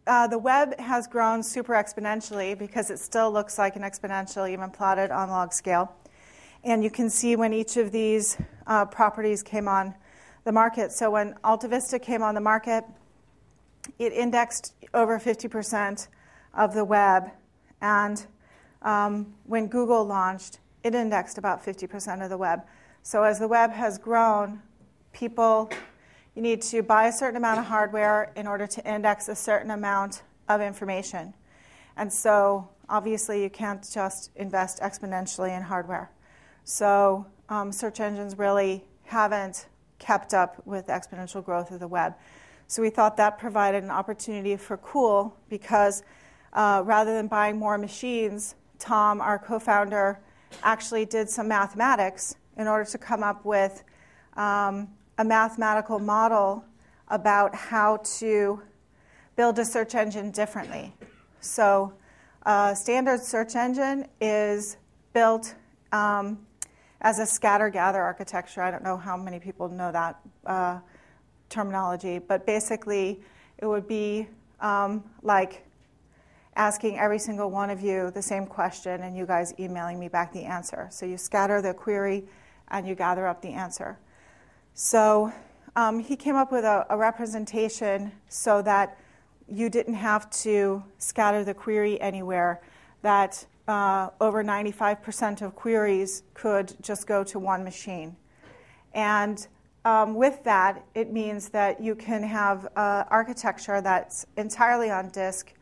the web has grown super exponentially because it still looks like an exponential, even plotted on log scale. And you can see when each of these properties came on the market. So when Alta Vista came on the market, it indexed over 50% of the web. And when Google launched, it indexed about 50% of the web. So as the web has grown, you need to buy a certain amount of hardware in order to index a certain amount of information. And so obviously you can't just invest exponentially in hardware. So search engines really haven't kept up with the exponential growth of the web. So we thought that provided an opportunity for Cuil because rather than buying more machines, Tom, our co-founder, actually did some mathematics in order to come up with a mathematical model about how to build a search engine differently. So a standard search engine is built as a scatter-gather architecture. I don't know how many people know that terminology, but basically it would be like asking every single one of you the same question and you guys emailing me back the answer. So you scatter the query and you gather up the answer. So he came up with a representation so that you didn't have to scatter the query anywhere, that over 95% of queries could just go to one machine. And with that, it means that you can have architecture that's entirely on disk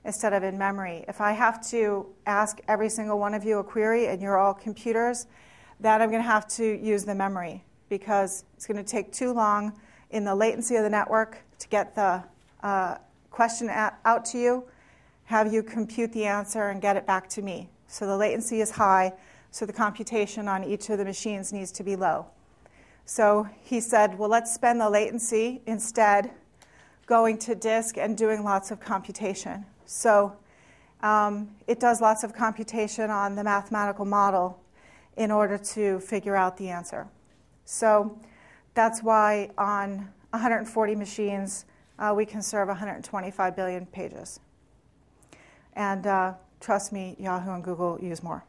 instead of in memory. If I have to ask every single one of you a query and you're all computers, then I'm going to have to use the memory because it's going to take too long in the latency of the network to get the question out to you, have you compute the answer and get it back to me. So the latency is high, so the computation on each of the machines needs to be low. So he said, well, let's spend the latency instead going to disk and doing lots of computation. So it does lots of computation on the mathematical model in order to figure out the answer. So that's why on 140 machines, we can serve 125 billion pages. And trust me, Yahoo and Google use more.